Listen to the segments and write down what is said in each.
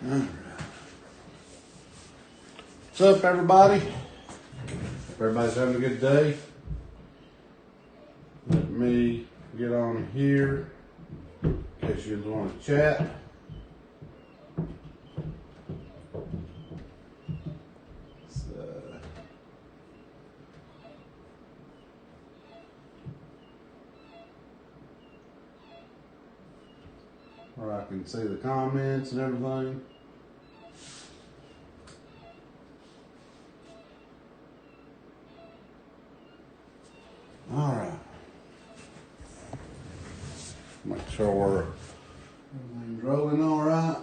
Alright. What's up, everybody? Hope everybody's having a good day. Let me get on here in case you want to chat. Where I can see the comments and everything. Alright. Make sure everything's rolling alright.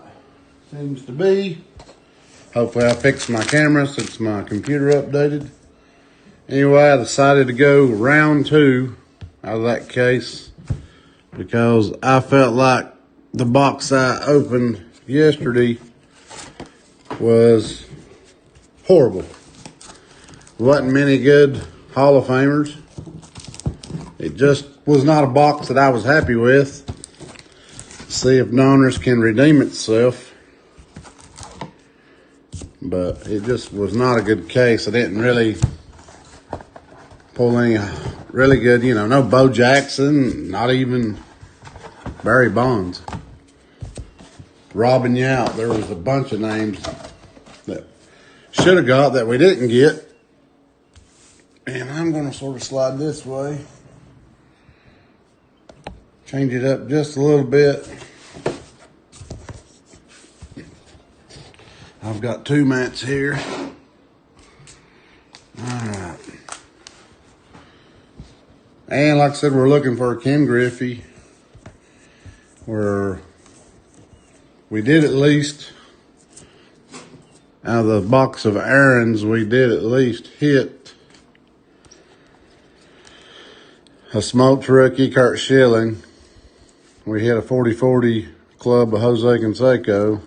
Seems to be. Hopefully I fixed my camera since my computer updated. Anyway, I decided to go round 2 out of that case because I felt like the box I opened yesterday was horrible. Wasn't many good Hall of Famers. It just was not a box that I was happy with. See if Donruss can redeem itself. But it just was not a good case. I didn't really pull any really good, no Bo Jackson, not even Barry Bonds. Robbing you out. There was a bunch of names that should have got that we didn't get. And I'm going to sort of slide this way. Change it up just a little bit. I've got 2 mats here. Alright. And like I said, we're looking for a Ken Griffey. We did at least, out of the box of Aaron's, we did at least hit a smoked rookie, Kurt Schilling. We hit a 40-40 club of Jose Canseco.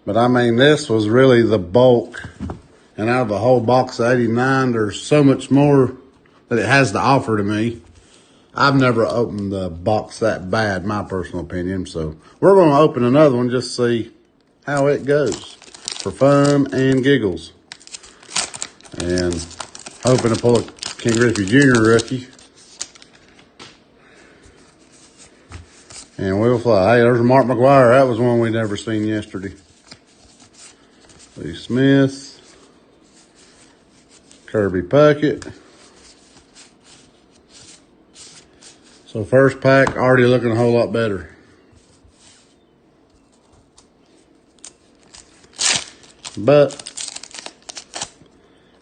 But I mean, this was really the bulk. And out of the whole box of 89, there's so much more that it has to offer to me. I've never opened the box that bad, my personal opinion. So we're going to open another one just to see how it goes for fun and giggles. And hoping to pull a Ken Griffey Jr. rookie. And we'll fly. Hey, there's Mark McGwire. That was one we never seen yesterday. Lee Smith. Kirby Puckett. So first pack already looking a whole lot better.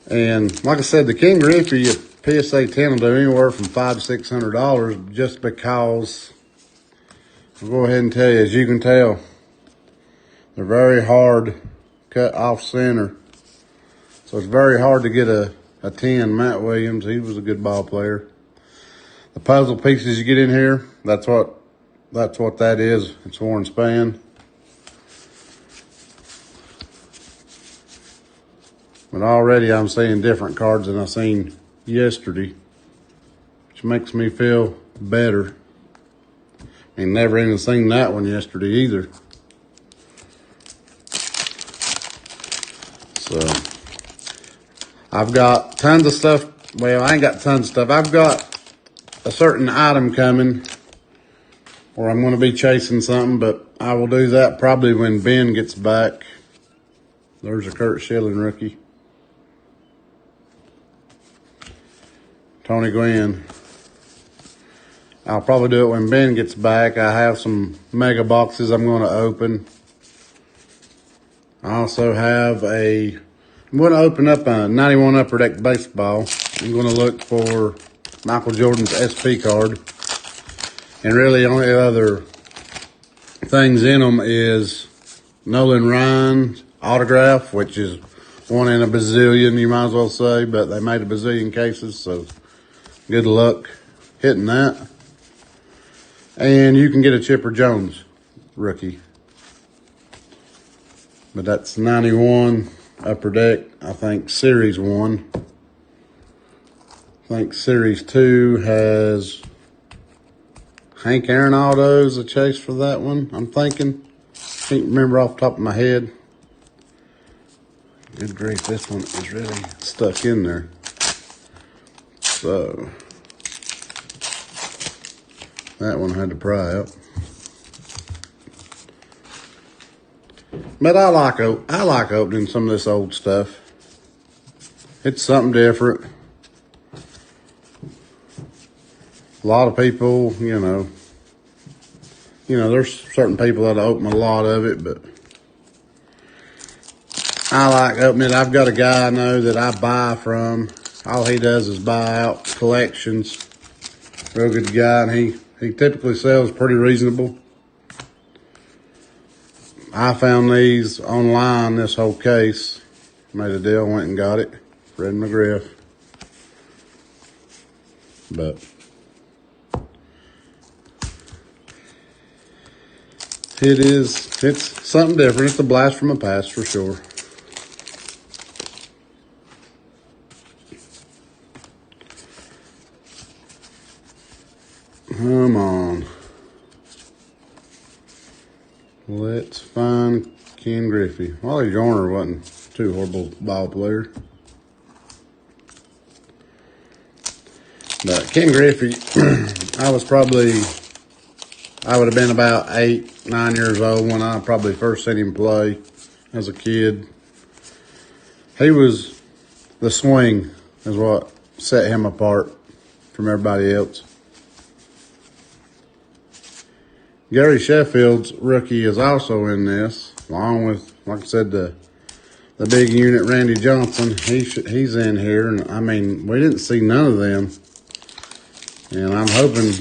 And like I said, the Ken Griffey at PSA 10 will do anywhere from $500 to $600 just because, I'll go ahead and tell you, as you can tell, they're very hard cut off center. So it's very hard to get a 10. Matt Williams, he was a good ball player. The puzzle pieces you get in here, that's what that is. It's Warren Span. But already I'm seeing different cards than I seen yesterday, which makes me feel better. Ain't never even seen that one yesterday either. So I've got tons of stuff. Well, I ain't got tons of stuff. I've got a certain item coming where I'm going to be chasing something, but I will do that probably when Ben gets back. There's a Kurt Schilling rookie. Tony Gwynn. I'll probably do it when Ben gets back. I have some mega boxes I'm going to open. I also have I'm going to open up a 91 Upper Deck Baseball. I'm going to look for Michael Jordan's SP card. And really the only other things in them is Nolan Ryan's autograph, which is 1 in a bazillion, you might as well say, but they made a bazillion cases, so good luck hitting that. And you can get a Chipper Jones rookie. But that's 91 Upper Deck, I think Series 1. I think Series 2 has Hank Aaron autos, a chase for that one, I'm thinking. Can't remember off the top of my head. Good grief, this one is really stuck in there. So that one I had to pry up. But I like opening some of this old stuff. It's something different. A lot of people, you know, there's certain people that open a lot of it, but I like opening it. I've got a guy I know that I buy from. All he does is buy out collections. Real good guy, and he typically sells pretty reasonable. I found these online, this whole case. Made a deal, went and got it. Fred McGriff. But it's something different. It's a blast from the past for sure. Come on. Let's find Ken Griffey. Wally Joyner wasn't too horrible ball player. But Ken Griffey, I would have been about 8, 9 years old when I probably first seen him play as a kid. He was, the swing is what set him apart from everybody else. Gary Sheffield's rookie is also in this, along with, like I said, the big unit, Randy Johnson. He's in here, and I mean, we didn't see none of them. And I'm hoping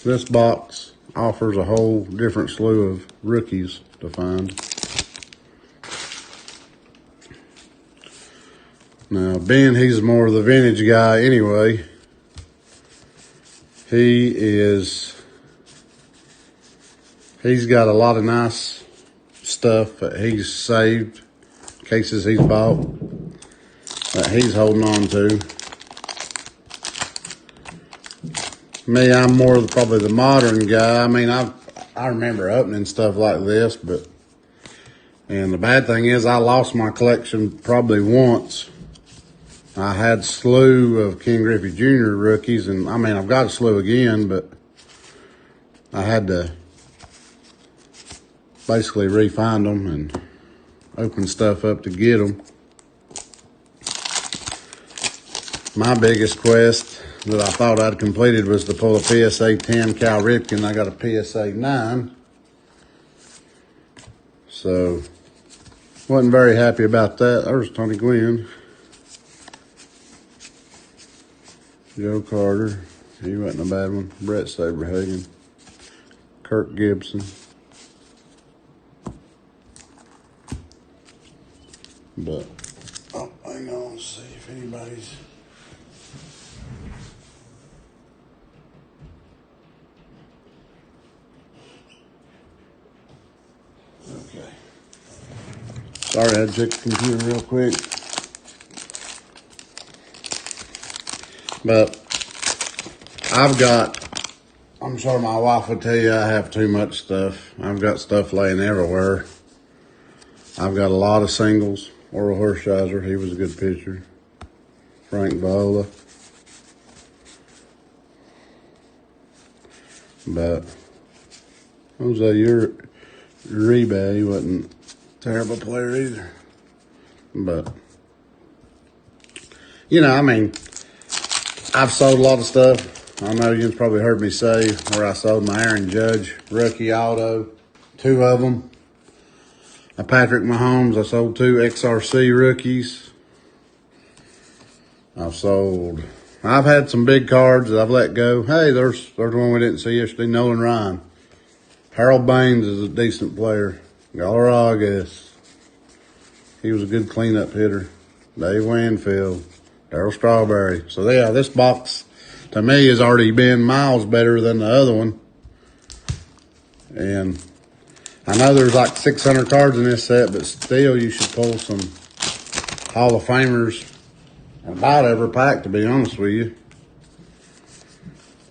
this box offers a whole different slew of rookies to find. Now, Ben, he's more of the vintage guy anyway. He's got a lot of nice stuff that he's saved, cases he's bought, that he's holding on to. Me, I'm more of probably the modern guy. I mean, I remember opening stuff like this, and the bad thing is I lost my collection probably once. I had a slew of Ken Griffey Jr. rookies, and I mean, I've got a slew again, but I had to basically re-find them and open stuff up to get them. My biggest quest that I thought I'd completed was to pull a PSA 10 Cal Ripken. I got a PSA 9. So, wasn't very happy about that. There's Tony Gwynn. Joe Carter. He wasn't a bad one. Brett Saberhagen. Kirk Gibson. But, oh, hang on, see if anybody's... Okay. Sorry, I had to check the computer real quick. But I'm sure my wife would tell you I have too much stuff. I've got stuff laying everywhere. I've got a lot of singles. Oral Hershiser, he was a good pitcher. Frank Viola. But Jose Uribe, he wasn't a terrible player either. But, you know, I mean, I've sold a lot of stuff. I know you've probably heard me say where I sold my Aaron Judge rookie auto, 2 of them. A Patrick Mahomes, I sold 2 XRC rookies. I've had some big cards that I've let go. Hey, there's one we didn't see yesterday, Nolan Ryan. Harold Baines is a decent player. Galarragas. He was a good cleanup hitter. Dave Winfield. Darryl Strawberry. So, yeah, this box, to me, has already been miles better than the other one. And I know there's like 600 cards in this set, but still you should pull some Hall of Famers in about every pack, to be honest with you.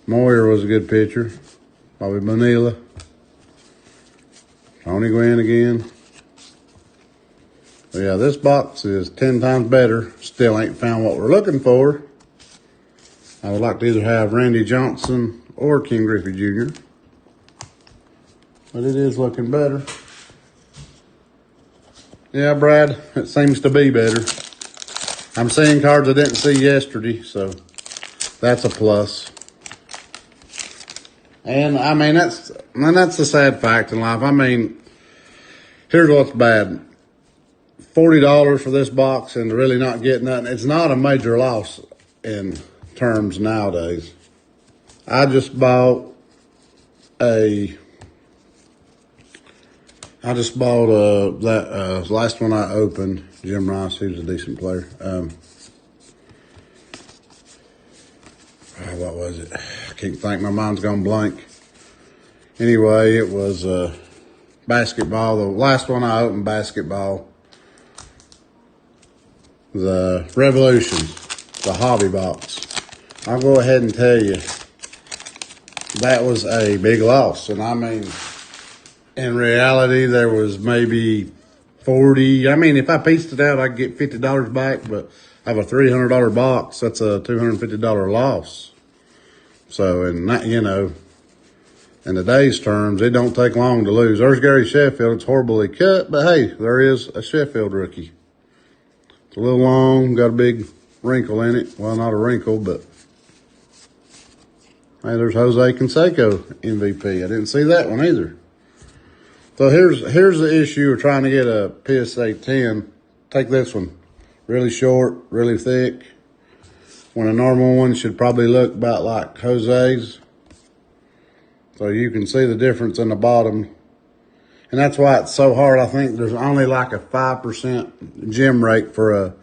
Moyer was a good pitcher. Bobby Bonilla. Tony Gwynn again. But yeah, this box is 10 times better. Still ain't found what we're looking for. I would like to either have Randy Johnson or Ken Griffey Jr. But it is looking better. Yeah, Brad, it seems to be better. I'm seeing cards I didn't see yesterday, so that's a plus. And I mean, that's the sad fact in life. I mean, here's what's bad. $40 for this box and really not getting nothing. It's not a major loss in terms nowadays. I just bought that last one I opened, Jim Rice. He was a decent player. What was it? I can't think. My mind's gone blank. Anyway, it was basketball. The last one I opened, basketball. The Revolutions, the hobby box. I'll go ahead and tell you, that was a big loss. And I mean, in reality, there was maybe 40. I mean, if I pieced it out, I could get $50 back, but I have a $300 box. That's a $250 loss. So, in that, you know, in today's terms, it don't take long to lose. There's Gary Sheffield. It's horribly cut, but hey, there is a Sheffield rookie. It's a little long, got a big wrinkle in it. Well, not a wrinkle, but hey, there's Jose Canseco MVP. I didn't see that one either. So here's the issue of trying to get a PSA 10. Take this one. Really short, really thick. When a normal one should probably look about like Jose's. So you can see the difference in the bottom. And that's why it's so hard. I think there's only like a 5% gem rate for a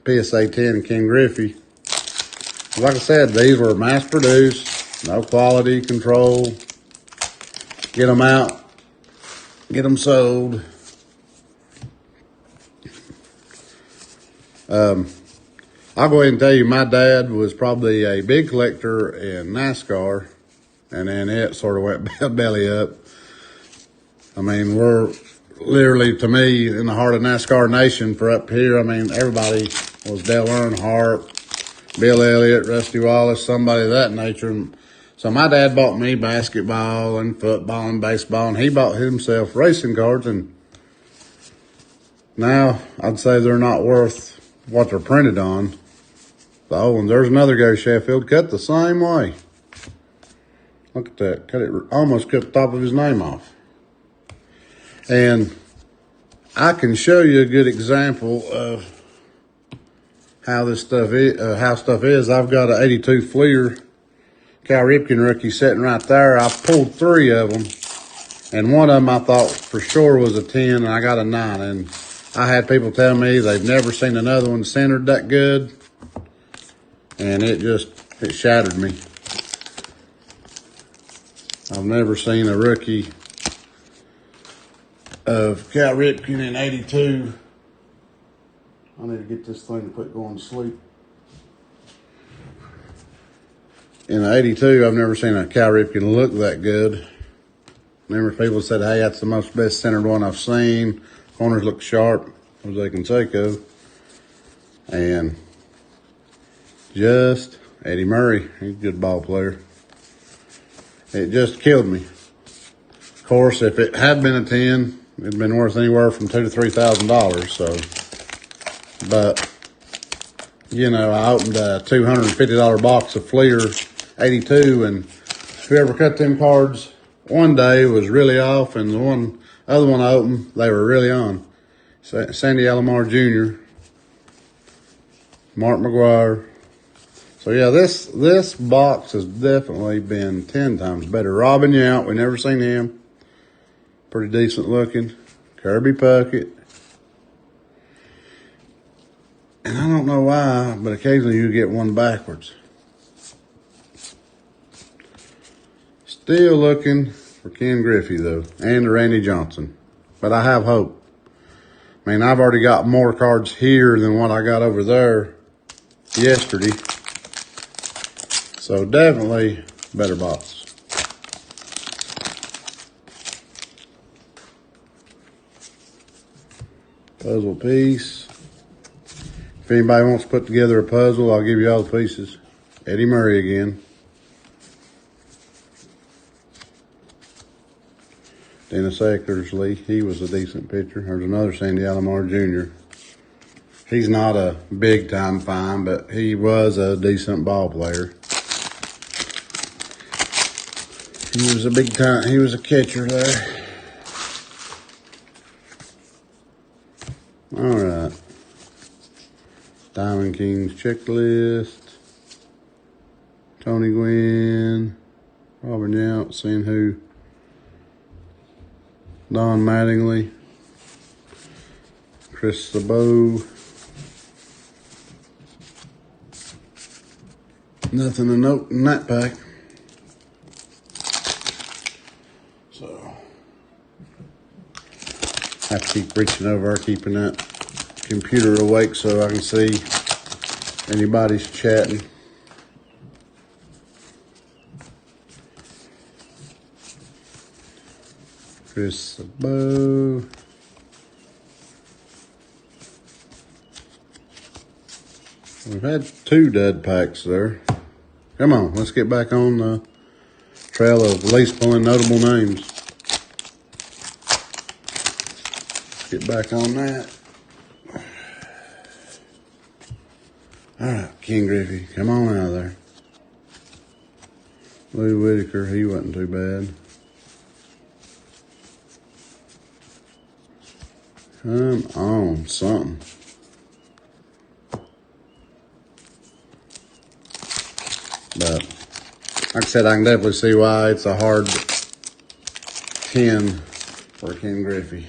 PSA 10 Ken Griffey. Like I said, these were mass produced, no quality control. Get them out. Get them sold. I'll go ahead and tell you, my dad was probably a big collector in NASCAR, and then it sort of went belly up. I mean, we're literally, to me, in the heart of NASCAR Nation for up here. I mean, everybody was Dale Earnhardt, Bill Elliott, Rusty Wallace, somebody of that nature. So my dad bought me basketball and football and baseball, and he bought himself racing cards, and now I'd say they're not worth what they're printed on. The old ones. There's another guy, Sheffield, cut the same way. Look at that. Cut it, almost cut the top of his name off. And I can show you a good example of how this stuff is. I've got an 82 Fleer Cal Ripken rookie sitting right there. I pulled 3 of them, and one of them I thought for sure was a 10, and I got a 9. And I had people tell me they've never seen another one centered that good, and it shattered me. I've never seen a rookie of Cal Ripken in 82. I need to get this thing to quit going to sleep. In 82, I've never seen a Cal Ripken look that good. Numerous people said, hey, that's the most best centered one I've seen. Corners look sharp, Jose Canseco. And just Eddie Murray, he's a good ball player. It just killed me. Of course, if it had been a 10, it'd been worth anywhere from $2,000 to $3,000. So, but you know, I opened a $250 box of Fleer 82, and whoever cut them cards one day was really off, and the other one I opened, they were really on. Sandy Alomar Jr., Mark McGuire. So yeah, this box has definitely been 10 times better. Robin Yount, we never seen him. Pretty decent looking. Kirby Puckett. And I don't know why, but occasionally you get one backwards. Still looking for Ken Griffey, though, and Randy Johnson. But I have hope. I mean, I've already got more cards here than what I got over there yesterday. So definitely better box. Puzzle piece. If anybody wants to put together a puzzle, I'll give you all the pieces. Eddie Murray again. Dennis Eckersley, he was a decent pitcher. There's another Sandy Alomar Jr. He's not a big time find, but he was a decent ball player. He was a big time, he was a catcher there. All right. Diamond Kings checklist. Tony Gwynn. Robin Yount, seeing who. Don Mattingly. Chris Sabeau. Nothing to note in that pack. So, I have to keep reaching over, keeping that computer awake so I can see if anybody's chatting. Chris Sabeau. We've had 2 dud packs there. Come on, let's get back on the trail of at least pulling notable names. Get back on that. All right, King Griffey, come on out of there. Lou Whitaker, he wasn't too bad. Come on, something. But, like I said, I can definitely see why it's a hard 10 for Ken Griffey.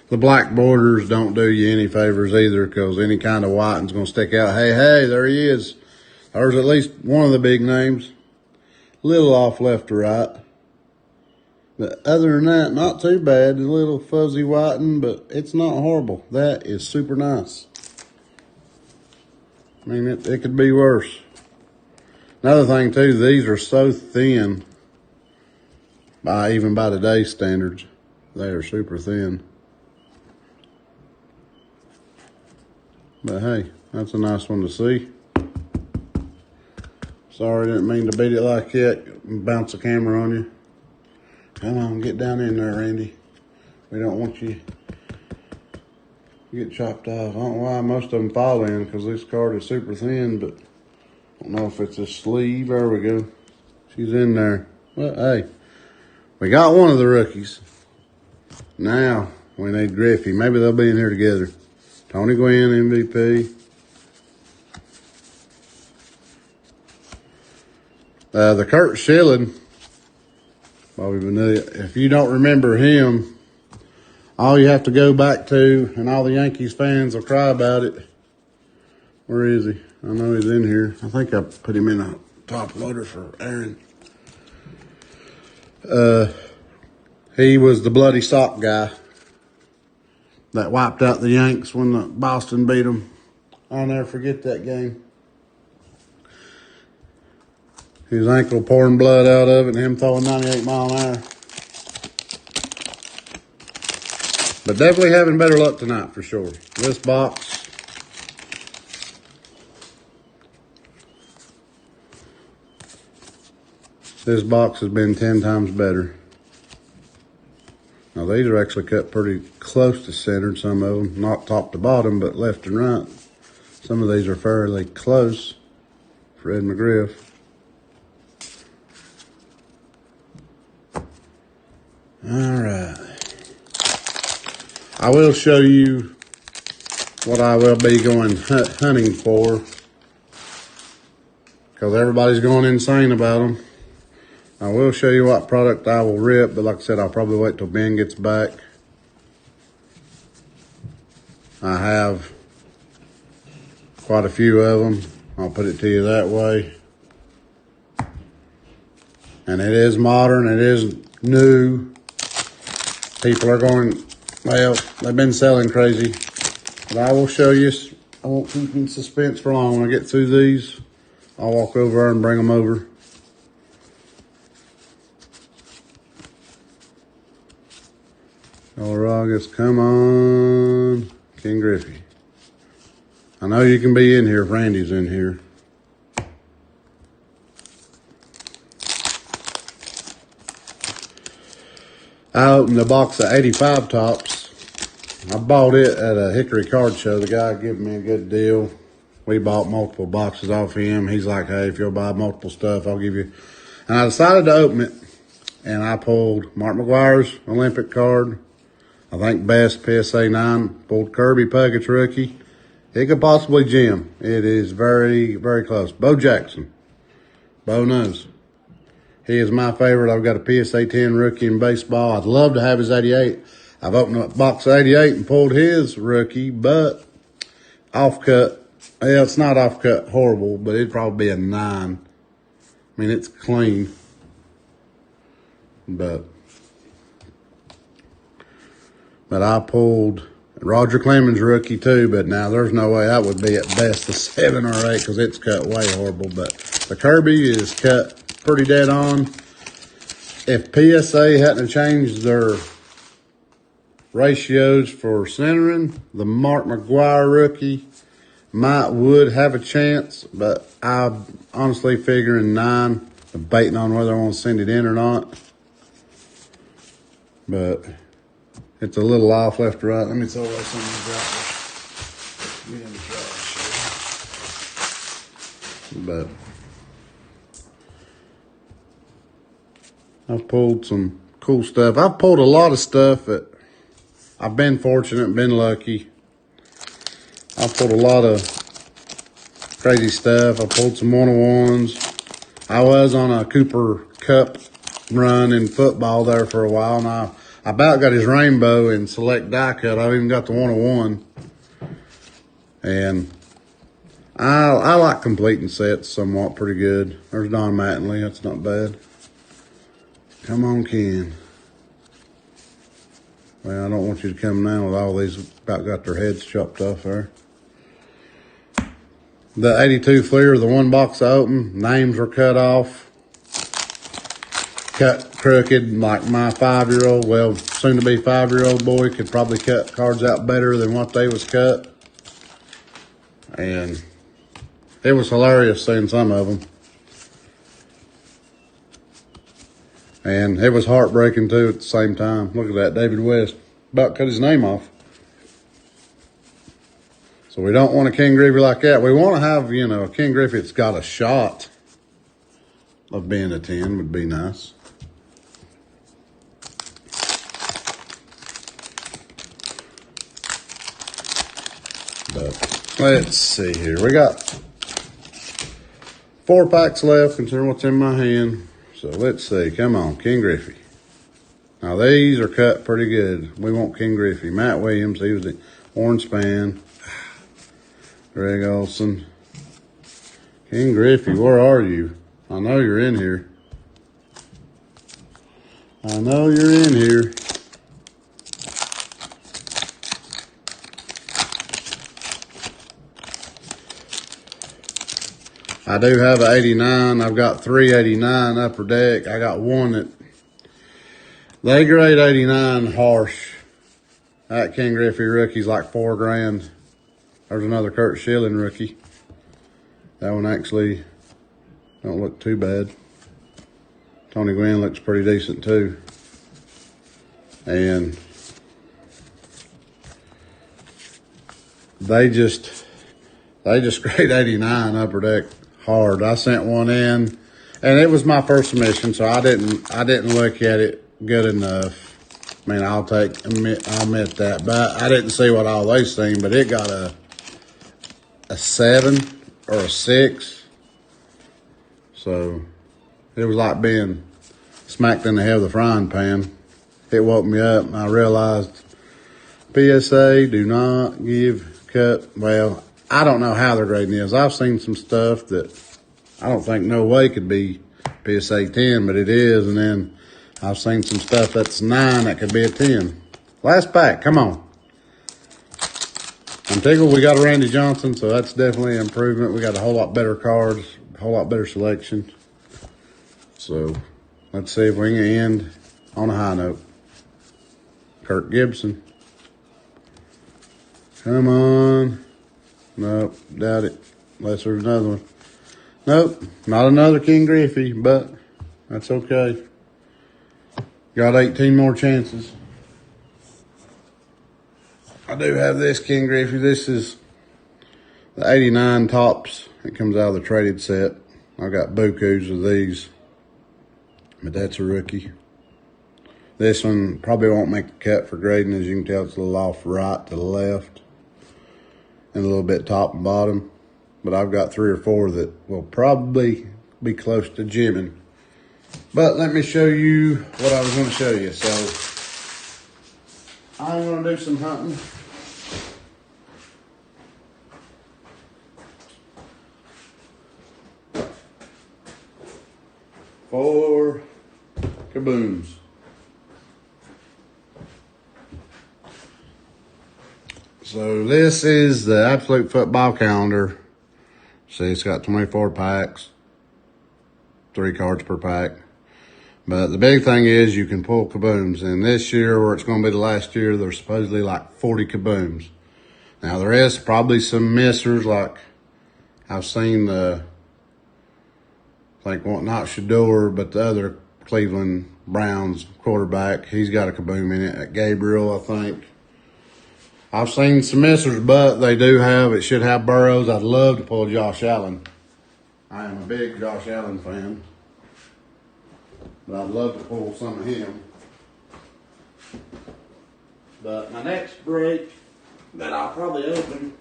The black borders don't do you any favors either, because any kind of whiting's going to stick out. Hey, there he is. There's at least one of the big names. Little off left to right. But other than that, not too bad. A little fuzzy whiting, but it's not horrible. That is super nice. I mean, it could be worse. Another thing, too, these are so thin, even by today's standards. They are super thin. But, hey, that's a nice one to see. Sorry, didn't mean to beat it like that. Bounce the camera on you. Come on, get down in there, Randy. We don't want you to get chopped off. I don't know why most of them fall in, because this card is super thin, but I don't know if it's a sleeve. There we go. She's in there. Well, hey, we got one of the rookies. Now we need Griffey. Maybe they'll be in here together. Tony Gwynn, MVP. The Kurt Schilling. Bobby Bonilla. If you don't remember him, all you have to go back to, and all the Yankees fans will cry about it. Where is he? I know he's in here. I think I put him in a top loader for Aaron. He was the bloody sock guy that wiped out the Yanks when the Boston beat them. I'll never forget that game. His ankle pouring blood out of it and him throwing 98 mile an hour. But definitely having better luck tonight for sure. This box. This box has been 10 times better. Now these are actually cut pretty close to centered, some of them. Not top to bottom, but left and right. Some of these are fairly close. Fred McGriff. All right. I will show you what I will be going hunting for, because everybody's going insane about them. I will show you what product I will rip, but like I said, I'll probably wait till Ben gets back. I have quite a few of them. I'll put it to you that way. And it is modern. It is new. People are going, well, they've been selling crazy. But I will show you. I won't keep in suspense for long. When I get through these, I'll walk over and bring them over. August, come on. King Griffey. I know you can be in here if Randy's in here. I opened a box of 85 tops. I bought it at a Hickory card show. The guy gave me a good deal. We bought multiple boxes off him. He's like, hey, if you'll buy multiple stuff, I'll give you. And I decided to open it. And I pulled Mark McGwire's Olympic card. I think best PSA 9. Pulled Kirby Puckett's rookie. It could possibly Jim. It is very, very close. Bo Jackson. Bo knows. He is my favorite. I've got a PSA 10 rookie in baseball. I'd love to have his 88. I've opened up a box of 88 and pulled his rookie, but off-cut. Yeah, it's not off-cut horrible, but it'd probably be a 9. I mean, it's clean. But I pulled Roger Clemens rookie too, but now there's no way that would be at best a 7 or 8 because it's cut way horrible. But the Kirby is cut pretty dead on. If PSA hadn't changed their ratios for centering, the Mark McGwire rookie would have a chance, but I'm honestly figuring 9, debating on whether I want to send it in or not. But it's a little off left to right. Let me throw away some of these out there. Get in the trash. But I've pulled some cool stuff. I've pulled a lot of stuff that I've been fortunate, been lucky. I've pulled a lot of crazy stuff. I pulled some 101s. I was on a Cooper Cup run in football there for a while, and I about got his rainbow in select die cut. I've even got the 101. And I like completing sets somewhat pretty good. There's Don Mattingly. That's not bad. Come on, Ken. Well, I don't want you to come now with all these about got their heads chopped off there. The 82 Fleer, the one box I opened, names were cut off. Cut crooked like my 5-year-old, well, soon to be 5-year-old boy could probably cut cards out better than what they was cut. And it was hilarious seeing some of them. And it was heartbreaking too at the same time. Look at that, David West about cut his name off. So we don't want a King Griffey like that. We want to have, you know, a King Griffey that's got a shot of being a 10 would be nice. But let's see here. We got 4 packs left considering what's in my hand. So let's see. Come on, King Griffey. Now these are cut pretty good. We want King Griffey. Matt Williams, he was the orange span. Greg Olson. King Griffey, where are you? I know you're in here. I know you're in here. I do have an 89. I've got 3 89 upper deck. I got one that they grade 89 harsh. That King Griffey rookie's like $4 grand. There's another Kurt Schilling rookie. That one actually don't look too bad. Tony Gwynn looks pretty decent too. And they just grade 89 upper deck hard. I sent one in, and it was my first submission, so I didn't look at it good enough. I mean, I'll admit that, but I didn't see what all they seen. But it got a 7 or a 6, so it was like being smacked in the head with a frying pan. It woke me up, and I realized PSA do not give cut. Well, I don't know how they're grading this. I've seen some stuff that I don't think no way could be PSA 10, but it is. And then I've seen some stuff that's 9 that could be a 10. Last pack, come on. I'm tickled we got a Randy Johnson, so that's definitely an improvement. We got a whole lot better cards, a whole lot better selection. So let's see if we can end on a high note. Kirk Gibson. Come on. Nope, doubt it. Unless there's another one. Nope, not another King Griffey, but that's okay. Got 18 more chances. I do have this King Griffey. This is the 89 tops. It comes out of the traded set. I got bukus of these, but that's a rookie. This one probably won't make the cut for grading. As you can tell, it's a little off right to the left and a little bit top and bottom. But I've got 3 or 4 that will probably be close to jimming. But let me show you what I was going to show you. So I'm going to do some hunting. For kabooms. So this is the Absolute Football Calendar. See, it's got 24 packs, 3 cards per pack. But the big thing is you can pull kabooms. And this year, or it's going to be the last year, there's supposedly like 40 kabooms. Now, there is probably some missers, like I've seen not Shador, but the other Cleveland Browns quarterback. He's got a kaboom in it. Gabriel, I think. I've seen some missers, but it should have Burrows. I'd love to pull Josh Allen. I am a big Josh Allen fan. But I'd love to pull some of him. But my next break that I'll probably open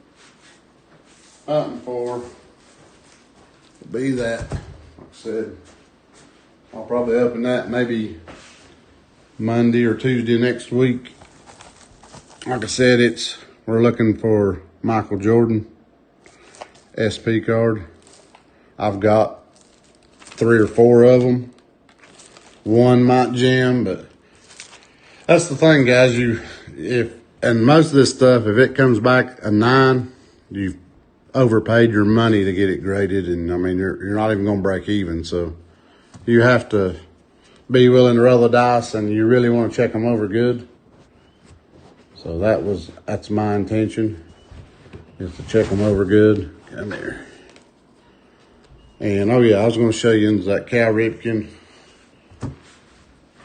hunting for will be that. Like I said, I'll probably open that maybe Monday or Tuesday next week. Like I said, we're looking for Michael Jordan SP card. I've got 3 or 4 of them. One might jam, but that's the thing, guys. And most of this stuff, if it comes back a 9, you've overpaid your money to get it graded, and I mean you're not even going to break even. So you have to be willing to roll the dice, and you really want to check them over good. So that's my intention, is to check them over good. Come here. And oh yeah, I was going to show you into that Cal Ripken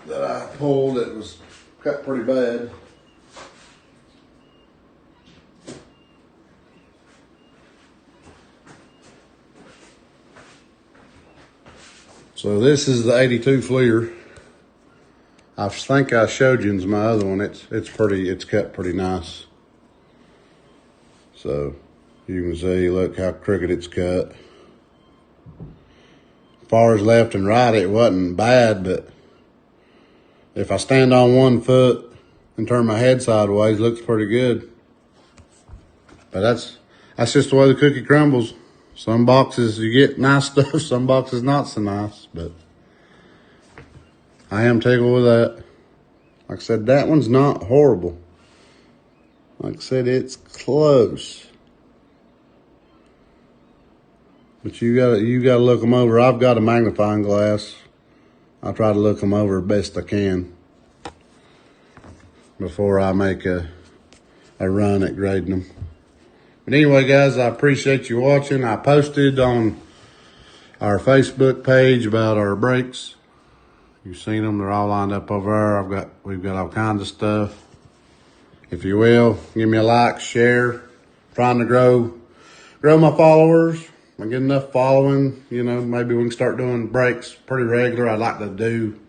that I pulled. It was cut pretty bad. So this is the 82 Fleer. I think I showed you in my other one. It's cut pretty nice. So you can see, look how crooked it's cut. As far as left and right, it wasn't bad, but if I stand on one foot and turn my head sideways, it looks pretty good. But that's just the way the cookie crumbles. Some boxes you get nice stuff, some boxes not so nice, but I am tickled with that. Like I said, that one's not horrible. Like I said, it's close. But you gotta look them over. I've got a magnifying glass. I try to look them over best I can before I make a run at grading them. But anyway, guys, I appreciate you watching. I posted on our Facebook page about our breaks. You've seen them. They're all lined up over there. We've got all kinds of stuff. If you will, give me a like, share. Trying to grow my followers. I get enough following, maybe we can start doing breaks pretty regular. I'd like to do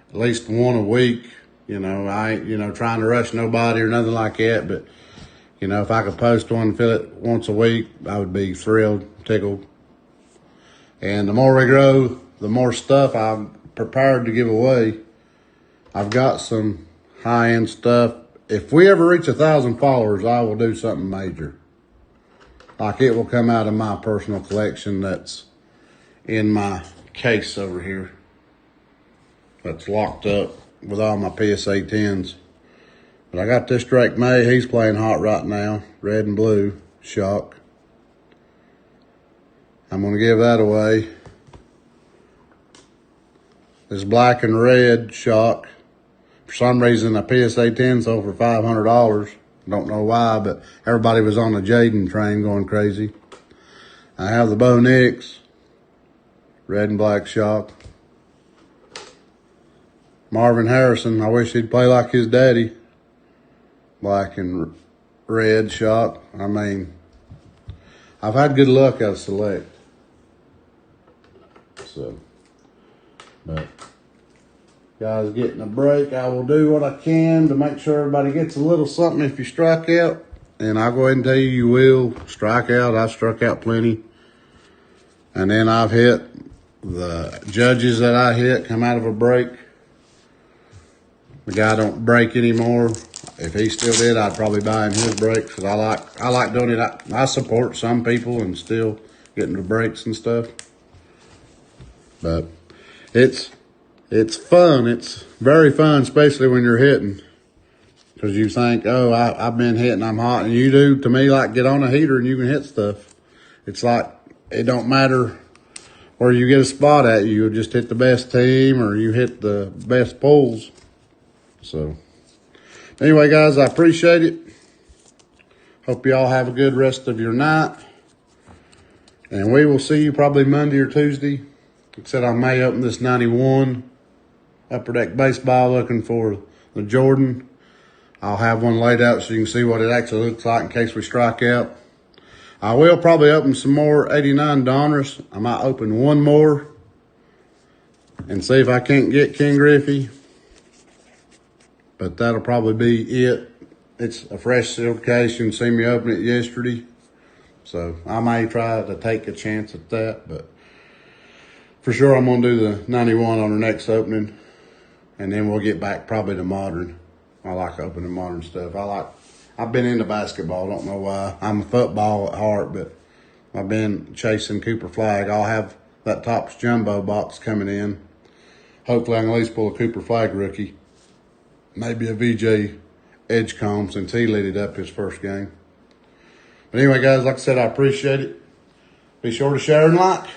at least one a week. I ain't, trying to rush nobody or nothing like that. But, if I could post one and fill it once a week, I would be thrilled, tickled. And the more we grow, the more stuff I'm prepared to give away. I've got some high-end stuff. If we ever reach 1,000 followers, I will do something major. Like, it will come out of my personal collection that's in my case over here. That's locked up with all my PSA 10s. But I got this Drake May. He's playing hot right now. Red and blue. Shock. I'm going to give that away. This black and red Shock. For some reason, a PSA 10 sold for $500. Don't know why, but everybody was on the Jaden train going crazy. I have the Bo Nix, red and black shock. Marvin Harrison, I wish he'd play like his daddy. Black and red shock. I mean, I've had good luck out of select. So, but guys getting a break, I will do what I can to make sure everybody gets a little something if you strike out. And I'll go ahead and tell you, you will strike out. I struck out plenty. And then I've hit the judges that I hit come out of a break. The guy don't break anymore. If he still did, I'd probably buy him his breaks because I like doing it. I support some people and still getting the breaks and stuff. But it's fun. It's very fun, especially when you're hitting. Because you think, oh, I've been hitting, I'm hot. And you do, to me, like get on a heater and you can hit stuff. It's like, it don't matter where you get a spot at. You just hit the best team or you hit the best pulls. So, anyway, guys, I appreciate it. Hope you all have a good rest of your night. And we will see you probably Monday or Tuesday. Like I said, I may open this 91 Upper Deck Baseball looking for the Jordan. I'll have one laid out so you can see what it actually looks like in case we strike out. I will probably open some more 89 Donruss. I might open one more and see if I can't get King Griffey. But that'll probably be it. It's a fresh sealed case. You can see me open it yesterday. So I may try to take a chance at that. But for sure, I'm going to do the 91 on the next opening. And then we'll get back probably to modern. I like opening modern stuff. I've been into basketball. Don't know why. I'm a football at heart, but I've been chasing Cooper Flag. I'll have that Topps Jumbo box coming in. Hopefully, I can at least pull a Cooper Flag rookie. Maybe a VJ Edgecombe since he lit it up his first game. But anyway, guys, like I said, I appreciate it. Be sure to share and like.